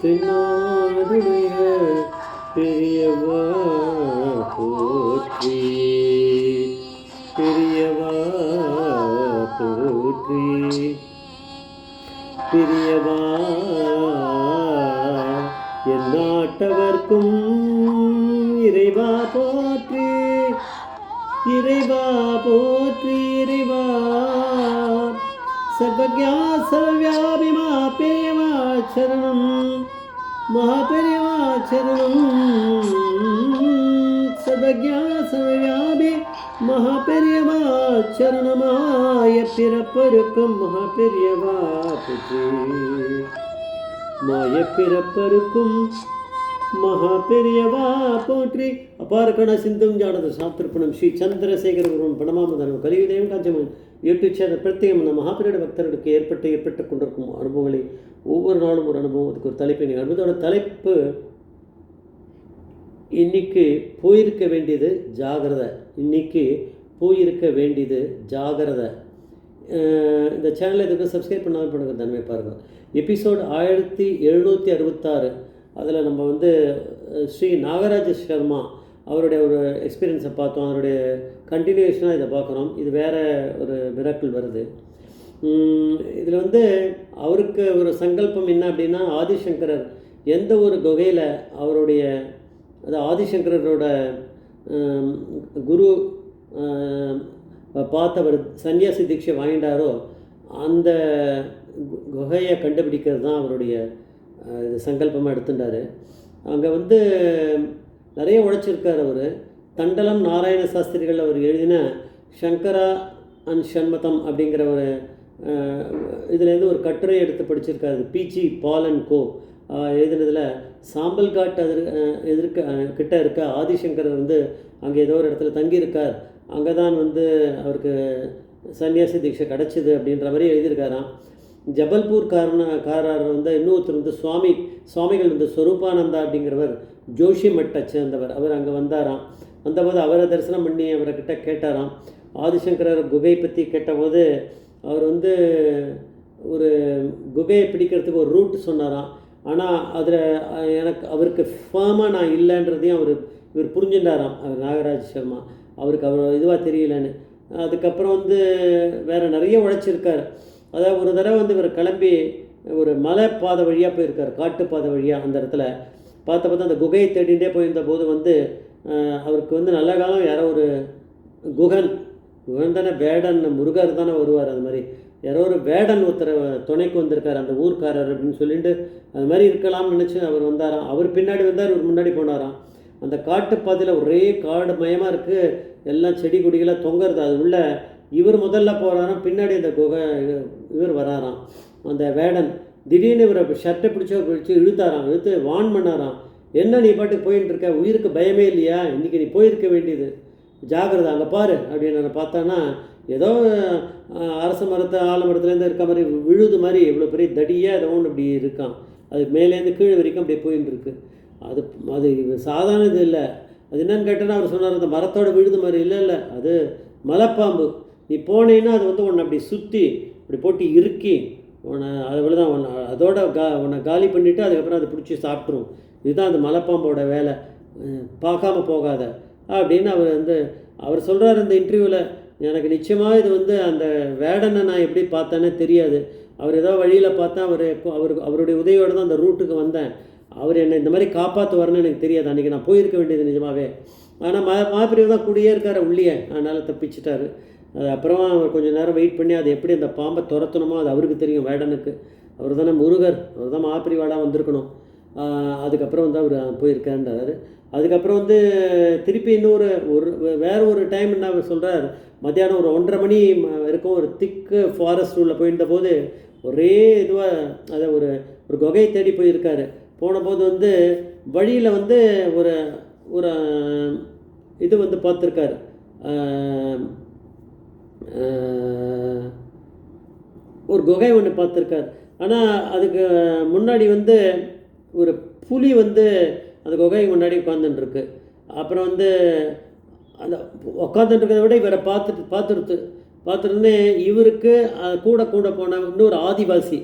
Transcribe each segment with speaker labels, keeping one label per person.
Speaker 1: தென்னாடுடைய பெரியவா போற்றி, பெரியவா போற்றி, பெரியவா எந்நாட்டவர்க்கும் இறைவா போற்றி, இறைவா போற்றி, இறைவா சர்வஜா சர்வவியாபி மகாபெரியவா சரணம், மகாபெரியவா சரணம், சர்வஜா சர்வவியாபி மகாபெரியவா சரணமாய பிறப்பருக்கும் மகாபெரியவா போற்றி, மாய பிறப்பருக்கும் மகா பெரியவா போற்றி. அபார கண சிந்தும் ஜானத சாத்திருப்பணம் ஸ்ரீ சந்திரசேகர குருவன் பணமாமதனம் கலியுதயம் காஞ்சமன் யூடியூப் சேனல் பிரத்யேகம் நம்ம மகாபெரிய பக்தர்களுக்கு ஏற்பட்டு கொண்டிருக்கும் அனுபவங்களை ஒவ்வொரு நாளும் ஒரு அனுபவம், அதுக்கு ஒரு தலைப்பு. அனுபவத்தோட தலைப்பு இன்னைக்கு போயிருக்க வேண்டியது ஜாகிரதை, இன்னைக்கு போயிருக்க வேண்டியது ஜாகிரதை. இந்த சேனலை இதுக்கு சப்ஸ்கிரைப் பண்ணாமல் பண்ணுங்க, தன்மை பாருங்கள். எபிசோடு 1766. அதில் நம்ம ஸ்ரீ நாகராஜ சர்மா அவருடைய ஒரு எக்ஸ்பீரியன்ஸை பார்த்தோம். அவருடைய கண்டினியூஷனாக இதை பார்க்குறோம். இது வேறு ஒரு மிராக்கிள் வருது. இதில் அவருக்கு ஒரு சங்கல்பம் என்ன அப்படின்னா, ஆதிசங்கரர் எந்த ஒரு குகையில் அவருடைய ஆதிசங்கரோட குரு பார்த்தவர் சன்னியாசி தீட்சை வாங்கிட்டாரோ அந்த குகையை கண்டுபிடிக்கிறது தான் அவருடைய இது சங்கல்பமாக எடுத்துட்டார். அங்கே நிறைய உழைச்சிருக்கார் அவர். தண்டலம் நாராயண சாஸ்திரிகள் அவர் எழுதின சங்கரா அண்ட் ஷண்மதம் அப்படிங்கிற ஒரு இதுலேருந்து ஒரு கட்டுரை எடுத்து படிச்சிருக்காரு. பிஜி பால் அண்ட் கோ எழுதினதில் சாம்பல் காட் கிட்ட இருக்க ஆதிசங்கரர் அங்கே ஏதோ ஒரு இடத்துல தங்கியிருக்கார், அங்கே தான் அவருக்கு சன்னியாசி தீட்சை கிடச்சிது அப்படின்ற மாதிரி எழுதியிருக்காராம். ஜபல்பூர் காரர் இன்னொருத்தர் சுவாமிகள் ஸ்வரூபானந்தா அப்படிங்கிறவர் ஜோஷி மட்டை சேர்ந்தவர். அவர் அங்கே வந்தாராம். வந்தபோது அவரை தரிசனம் பண்ணி அவர்கிட்ட கேட்டாராம். ஆதிசங்கரர் குகை பற்றி கேட்டபோது அவர் ஒரு குகையை பிடிக்கிறதுக்கு ஒரு ரூட் சொன்னாராம். ஆனால் அதில் அவருக்கு ஃபார்மாக நான் இல்லைன்றதையும் இவர் புரிஞ்சுட்டாராம். அவர் நாகராஜ் சர்மா அவருக்கு இதுவாக தெரியலன்னு. அதுக்கப்புறம் வேறு நிறைய உழைச்சிருக்கார். அதாவது ஒரு தடவை இவர் கிளம்பி ஒரு மலை பாதை வழியாக போயிருக்கார், காட்டு பாதை வழியாக. அந்த இடத்துல பார்த்தா அந்த குகையை தேடிகிட்டே போயிருந்த போது அவருக்கு நல்ல காலம் யாரோ ஒரு குகன் தானே, வேடன் முருகர் தானே வருவார். அது மாதிரி யாரோ ஒரு வேடன் ஒருத்தரை துணைக்கு வந்திருக்கார் அந்த ஊர்க்காரர் அப்படின்னு சொல்லிட்டு அது மாதிரி இருக்கலாம்னு நினச்சி அவர் வந்தாராம். அவர் பின்னாடி வந்தார், இவர் முன்னாடி போனாராம். அந்த காட்டு பாதையில் ஒரே காடு மயமாக இருக்குது, எல்லாம் செடி கொடிகளாக தொங்குறது. அது உள்ள இவர் முதல்ல போகிறாராம், பின்னாடி அந்த இவர் வராராம். அந்த வேடன் திடீர்னு இவரை ஷர்ட்டை பிடிச்சி இழுத்து வான் பண்ணாராம். என்ன நீ பாட்டுக்கு போயின்னு இருக்க, உயிருக்கு பயமே இல்லையா, இன்றைக்கி நீ போயிருக்க வேண்டியது, ஜாகிரதை, அங்கே பாரு அப்படின்னு பார்த்தானா ஏதோ அரச மரத்தை ஆலமரத்துலேருந்து இருக்க மாதிரி விழுது மாதிரி இவ்வளோ பெரிய தடியாக ஏதோ ஒன்று இப்படி இருக்கான். அதுக்கு மேலேருந்து கீழே வரைக்கும் அப்படியே போயின்னு இருக்கு. அது சாதாரண இது இல்லை. அது என்னன்னு கேட்டேன்னா அவர் சொன்னார், அந்த மரத்தோட விழுது மாதிரி இல்லை, அது மலைப்பாம்பு. நீ போனீன்னா அது உன்னை அப்படி சுற்றி அப்படி போட்டு இறுக்கி உன்னை தான் உன்னை காலி பண்ணிவிட்டு அதுக்கப்புறம் அதை பிடிச்சி சாப்பிட்ரும். இதுதான் அந்த மலைப்பாம்போட வேலை, பார்க்காம போகாத அப்படின்னு அவர் சொல்கிறார் இந்த இன்டர்வியூவில். எனக்கு நிச்சயமாக இது அந்த வேடனை நான் எப்படி பார்த்தேன்னே தெரியாது. அவர் ஏதோ வழியில் பார்த்தா அவருடைய உதவியோடு தான் அந்த ரூட்டுக்கு வந்தேன். அவர் என்னை இந்த மாதிரி காப்பாற்றுவார்னு எனக்கு தெரியாது. அன்றைக்கி நான் போயிருக்க வேண்டியது நிஜமாகவே. ஆனால் மாப்பிரிவு தான் கூடியே இருக்கார் உள்ளியே, அதனால் தப்பிச்சிட்டாரு. அது அப்புறமா அவர் கொஞ்சம் நேரம் வெயிட் பண்ணி அது எப்படி அந்த பாம்பை துரத்தணுமோ அது அவருக்கு தெரியும், வேடனுக்கு. அவர் தானே முருகர், அவர் தான் மாப்பிரிவாடாக வந்திருக்கணும். அதுக்கப்புறம் அவர் போயிருக்கான்றார். அதுக்கப்புறம் திருப்பி வேறு ஒரு டைம் என்ன அவர் சொல்கிறார், மத்தியானம் ஒரு 1:30 மணி இருக்கும், ஒரு திக்கு ஃபாரஸ்ட் உள்ள போயிருந்த போது ஒரே இதுவாக அதை ஒரு குகையை தேடி போயிருக்காரு. போன போது வழியில் ஒரு ஒரு இது பார்த்துருக்காரு. ஒரு குகை ஒன்று பார்த்துருக்கார். ஆனால் அதுக்கு முன்னாடி ஒரு புலி அந்த குகை முன்னாடி உட்காந்துட்டுருக்கு. அப்புறம் அந்த உட்காந்துட்டுருக்கிறத விட இவரை பார்த்துருந்தே இவருக்கு கூட போன இன்னொரு ஆதிவாசி,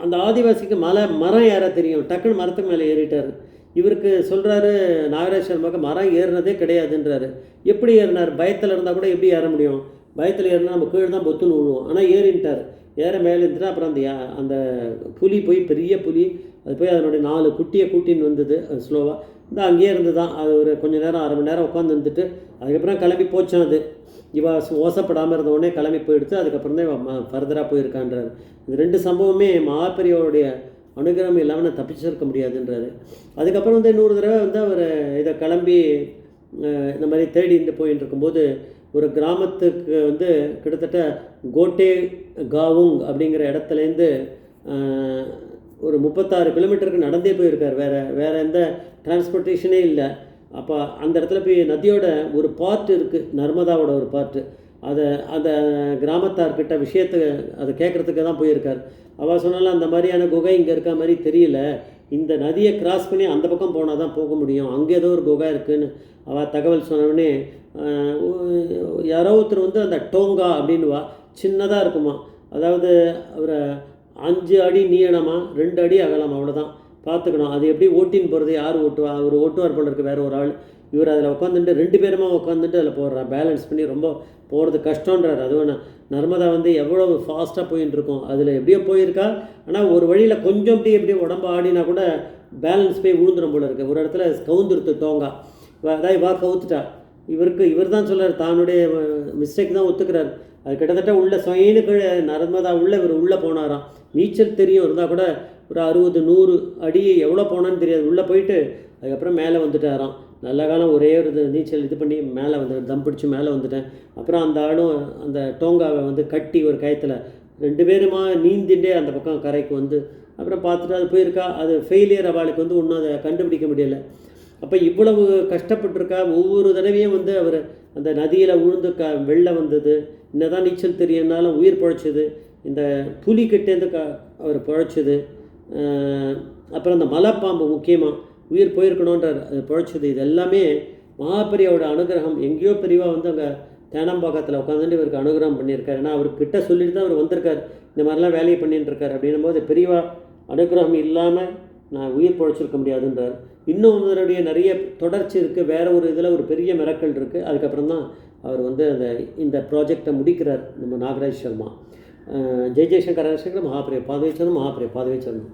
Speaker 1: அந்த ஆதிவாசிக்கு மரம் ஏற தெரியும், டக்குன்னு மரத்துக்கு மேலே ஏறிட்டார். இவருக்கு சொல்கிறாரு நாகராஜ் சர்மாவுக்கு, மரம் ஏறினதே கிடையாதுன்றாரு. எப்படி ஏறினார்? பயத்தில் இருந்தால் கூட எப்படி ஏற முடியும்? பயத்தில் ஏறினா நம்ம கீழே தான் பொத்துன்னு விழுவோம். ஆனால் ஏறின்ட்டார். ஏற மேலே இருந்துட்டு அப்புறம் அந்த புலி போய், பெரிய புலி அது போய் அதனுடைய 4 குட்டியை கூட்டின்னு வந்தது. அது ஸ்லோவாக இந்த அங்கேயே இருந்து தான் அது ஒரு கொஞ்சம் நேரம், அரை மணி நேரம் உட்காந்து இருந்துட்டு அதுக்கப்புறம் கிளம்பி போச்சான். அது இவ ஓசப்படாமல் இருந்த உடனே கிளம்பி போயிடுத்து. அதுக்கப்புறம் தான் இவன் ஃபர்தராக போயிருக்கான்றாரு. இது 2 சம்பவமே மகாபெரியவருடைய அனுகிரகம் இல்லாமல் நான் தப்பிச்சிருக்க முடியாதுன்றாரு. அதுக்கப்புறம் வந்து இன்னொரு தடவை வந்து அவர் இதை கிளம்பி இந்த மாதிரி தேடிட்டு போயின்னு இருக்கும்போது ஒரு கிராமத்துக்கு வந்து கிட்டத்தட்ட கோட்டே காவுங் அப்படிங்கிற இடத்துலேருந்து ஒரு 36 கிலோமீட்டருக்கு நடந்தே போயிருக்கார். வேறு எந்த டிரான்ஸ்போர்ட்டேஷனே இல்லை. அப்போ அந்த இடத்துல போய் நதியோட ஒரு பார்ட் இருக்குது, நர்மதாவோட ஒரு பார்ட்டு. அந்த கிராமத்தார்கிட்ட விஷயத்தை அதை கேட்குறதுக்கு தான் போயிருக்கார். அவள் சொன்னாலும் அந்த மாதிரியான குகை இங்கே இருக்க மாதிரி தெரியல, இந்த நதியை கிராஸ் பண்ணி அந்த பக்கம் போனால் தான் போக முடியும், அங்கே ஏதோ ஒரு குகை இருக்குதுன்னு அவள் தகவல் சொன்னோடனே யாரோ ஒருத்தர் வந்து அந்த டோங்கா அப்படின்னுவா, சின்னதாக இருக்குமா. அதாவது ஒரு 5 அடி நீளமா, 2 அடி அகலம், அவ்வளோதான். பார்த்துக்கணும் அது எப்படி ஓட்டின்னு போகிறது, யார் ஓட்டுவா? அவர் ஓட்டுவார் போல இருக்குது, வேறு ஒரு ஆள். இவர் அதில் உட்காந்துட்டு 2 பேருமா உட்காந்துட்டு அதில் போடுறார், பேலன்ஸ் பண்ணி. ரொம்ப போகிறது கஷ்டன்றார். அதுவும் நர்மதா வந்து எவ்வளோ ஃபாஸ்ட்டாக போயின்னு இருக்கும், அதில் எப்படியோ போயிருக்கா. ஆனால் ஒரு வழியில் கொஞ்சம் எப்படியோ உடம்பு ஆடினா கூட பேலன்ஸ் போய் விழுந்துடும் போல இருக்குது. ஒரு இடத்துல கவுந்துருத்து டோங்கா, அதாவது கவுத்துட்டா. இவர் தான் சொல்கிறார், தானுடைய மிஸ்டேக் தான் ஒத்துக்கிறார். அது கிட்டத்தட்ட உள்ள சொயின்னு கீழே நர்மதா உள்ளே போனாராம். நீச்சல் தெரியும் இருந்தால் கூட ஒரு 60-100 அடி எவ்வளோ போனான்னு தெரியாது, உள்ளே போயிட்டு அதுக்கப்புறம் மேலே வந்துட்டாராம். நல்ல காலம் ஒரே ஒரு நீச்சல் இது பண்ணி மேலே வந்து தம் பிடிச்சி மேலே வந்துட்டேன். அப்புறம் அந்த ஆளும் அந்த டோங்காவை வந்து கட்டி ஒரு கயத்தில் 2 பேருமா நீந்திண்டே அந்த பக்கம் கரைக்கு வந்து அப்புறம் பார்த்துட்டு அது போயிருக்கா. அது ஃபெயிலியர் அவளுக்கு வந்து ஒன்றும் அதை கண்டுபிடிக்க முடியலை. அப்போ இவ்வளவு கஷ்டப்பட்டுருக்கா. ஒவ்வொரு தடவையும் வந்து அவர் அந்த நதியில் உழுந்து வெள்ளம் வந்தது, என்னதான் நீச்சல் தெரியனாலும் உயிர் பிழைச்சது. இந்த புலிக்கிட்டேருந்து அவர் பிழைச்சது. அப்புறம் அந்த மலைப்பாம்பு முக்கியமாக உயிர் போயிருக்கணுன்றார், அது பிழைச்சது. இது எல்லாமே மகாபெரியோட அனுகிரகம். எங்கேயோ பெரியவா வந்து அங்கே தேனாம்பாக்கத்தில் உட்காந்துட்டு இவருக்கு அனுகிரகம் பண்ணியிருக்காரு. ஏன்னா அவர்கிட்ட சொல்லிட்டு தான் அவர் வந்திருக்கார், இந்த மாதிரிலாம் வேலையை பண்ணிட்டு இருக்கார். அப்படின்னும் போது பெரியவா அனுகிரகம் இல்லாமல் நான் உயிர் பிழைச்சிருக்க முடியாதுன்றார். இன்னும் அவருடைய நிறைய தொடர்ச்சி இருக்குது. வேறு ஒரு இதில் ஒரு பெரிய மிரக்கல் இருக்குது. அதுக்கப்புறம் தான் அவர் வந்து இந்த ப்ராஜெக்டை முடிக்கிறார் நம்ம நாகராஜ் சர்மா. ஜெய் ஜெய்சங்கர் மகாபிரிய பாதவே சரணம், மகாபிரிய பாதவே சரணம்.